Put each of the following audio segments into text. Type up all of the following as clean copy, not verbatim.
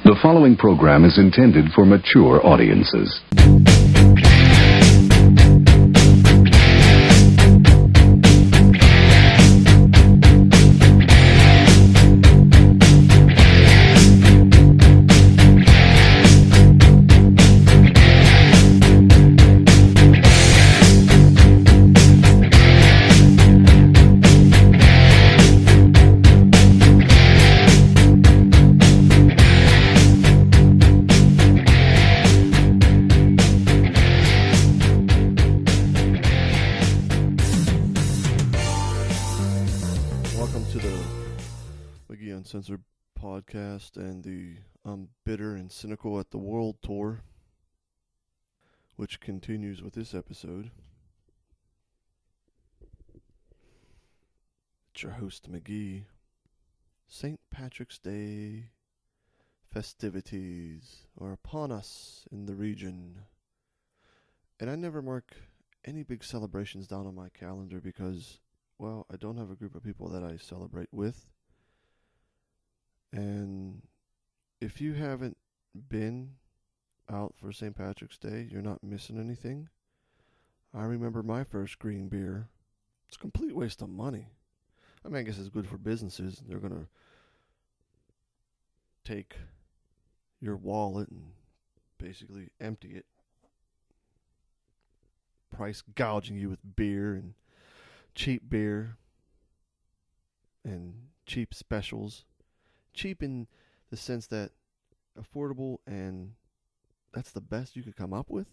The following program is intended for mature audiences. Uncensored podcast and the Bitter and Cynical at the World tour, which continues with this episode. It's your host, McGee. St. Patrick's Day festivities are upon us in the region, and I never mark any big celebrations down on my calendar because, well, I don't have a group of people that I celebrate with. And if you haven't been out for St. Patrick's Day, you're not missing anything. I remember my first green beer. It's a complete waste of money. I mean, I guess it's good for businesses. They're going to take your wallet and basically empty it, price gouging you with beer and cheap beer and cheap specials. Cheap in the sense that affordable, and that's the best you could come up with.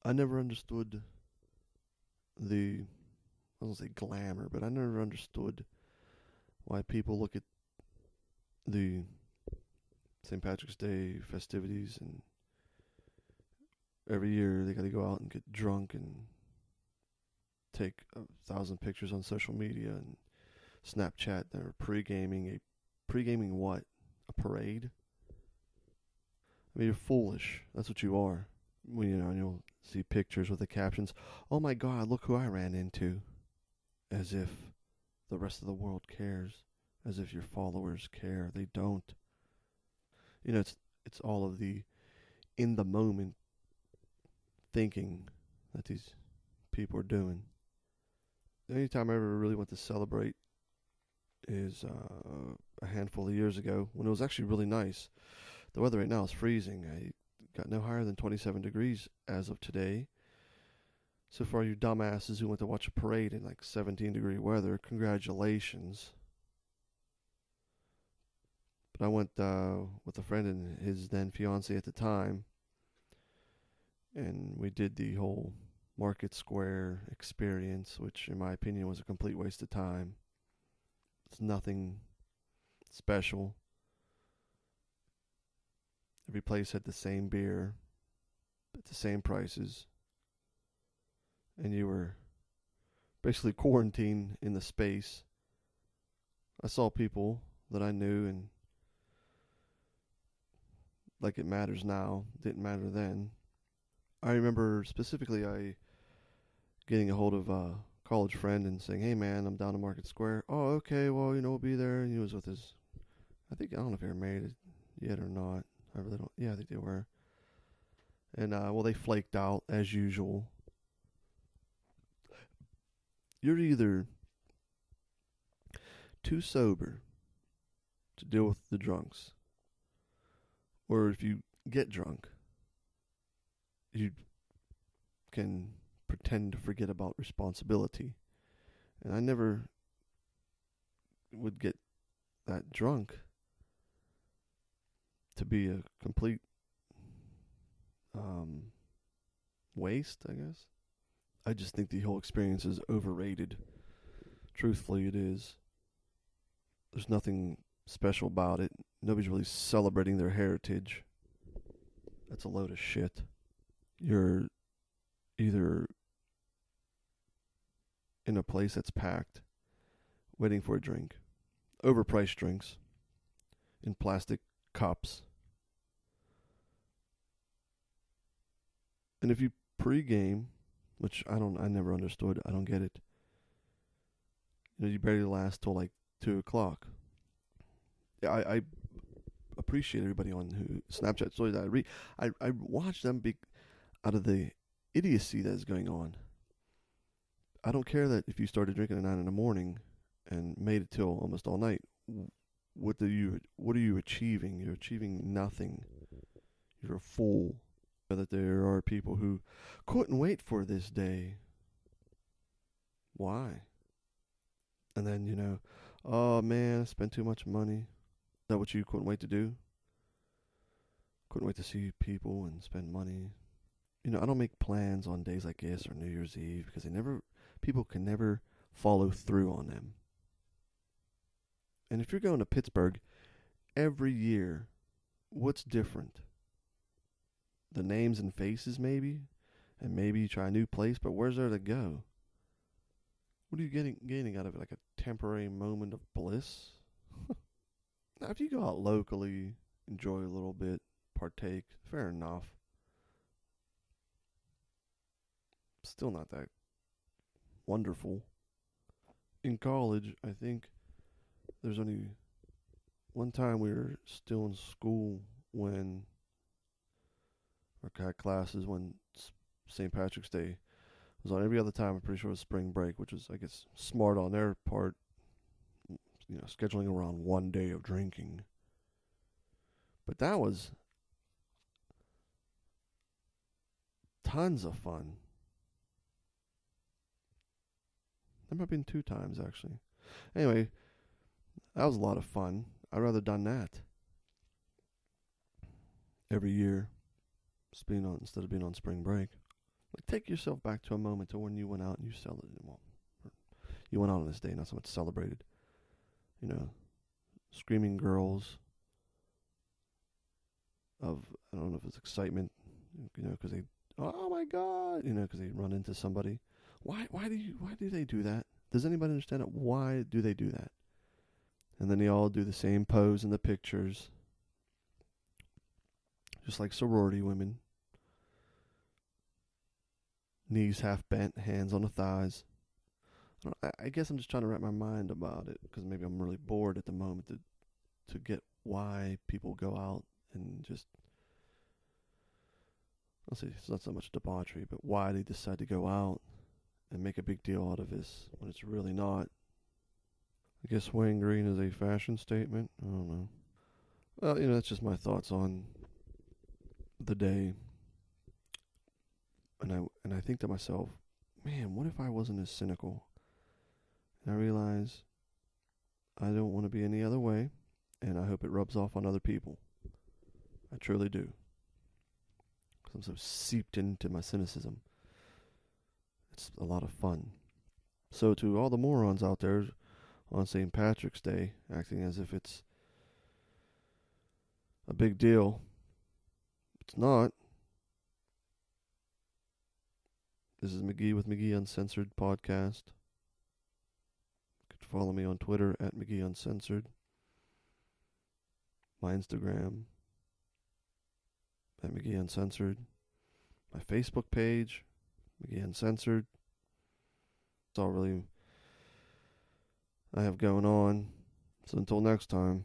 I never understood I don't say glamour, but I never understood why people look at the St. Patrick's Day festivities and every year they got to go out and get drunk and take 1,000 pictures on social media and Snapchat. They're pre-gaming what? A parade? I mean, you're foolish. That's what you are. Well, you'll see pictures with the captions, "Oh my God, look who I ran into." As if the rest of the world cares. As if your followers care. They don't. It's all of the in the moment thinking that these people are doing. The only time I ever really went to celebrate is a handful of years ago when it was actually really nice. The weather right now is freezing. I got no higher than 27 degrees as of today. So for all you dumbasses who went to watch a parade in like 17-degree weather, congratulations. But I went with a friend and his then fiance at the time, and we did the whole Market Square experience, which in my opinion was a complete waste of time. It's nothing special. Every place had the same beer at the same prices. And you were basically quarantined in the space. I saw people that I knew, and like it matters now, didn't matter then. I remember specifically getting a hold of college friend and saying, "Hey man, I'm down to Market Square." "Oh, okay, well, we'll be there." And he was with his, I don't know if they were married yet or not. I really don't. Yeah, I think they were. And they flaked out as usual. You're either too sober to deal with the drunks, or if you get drunk, you can pretend to forget about responsibility. And I never would get that drunk to be a complete waste, I guess. I just think the whole experience is overrated. Truthfully, it is. There's nothing special about it. Nobody's really celebrating their heritage. That's a load of shit. You're either in a place that's packed, waiting for a drink, overpriced drinks, in plastic cups. And if you pre-game, which I never understood, I don't get it. You barely last till like 2 o'clock. I appreciate everybody on who Snapchat stories that I read. I watch them out of the idiocy that is going on. I don't care that if you started drinking at 9 in the morning and made it till almost all night. What are you achieving? You're achieving nothing. You're a fool. That there are people who couldn't wait for this day. Why? And then, oh man, I spent too much money. Is that what you couldn't wait to do? Couldn't wait to see people and spend money. I don't make plans on days like this or New Year's Eve because people can never follow through on them. And if you're going to Pittsburgh every year, what's different? The names and faces maybe? And maybe you try a new place, but where's there to go? What are you gaining out of it? Like a temporary moment of bliss? Now, if you go out locally, enjoy a little bit, partake, fair enough. Still not that wonderful. In college, I think there's only one time we were still in school when our had classes when St. Patrick's Day was on. Every other time, I'm pretty sure it was spring break, which was, I guess, smart on their part, scheduling around one day of drinking. But that was tons of fun. There might have been 2 times, actually. Anyway, that was a lot of fun. I'd rather done that every year instead of being on spring break. Like, take yourself back to a moment to when you went out and you celebrated. Well, you went out on this day, not so much celebrated. Screaming girls of, I don't know if it's excitement, because they, oh my God, because they run into somebody. Why do they do that? Does anybody understand it? Why do they do that? And then they all do the same pose in the pictures. Just like sorority women. Knees half bent, hands on the thighs. I guess I'm just trying to wrap my mind about it because maybe I'm really bored at the moment to get why people go out and just, I'll say it's not so much debauchery, but why they decide to go out and make a big deal out of this when it's really not. I guess wearing green is a fashion statement. I don't know. Well, that's just my thoughts on the day. And I think to myself, man, what if I wasn't as cynical? And I realize I don't want to be any other way, and I hope it rubs off on other people. I truly do. Because I'm so seeped into my cynicism. It's a lot of fun. So to all the morons out there on St. Patrick's Day, acting as if it's a big deal, it's not. This is McGee with McGee Uncensored Podcast. You can follow me on Twitter at McGee Uncensored. My Instagram at McGee Uncensored. My Facebook page, McGee Uncensored. That's all really I have going on. So until next time.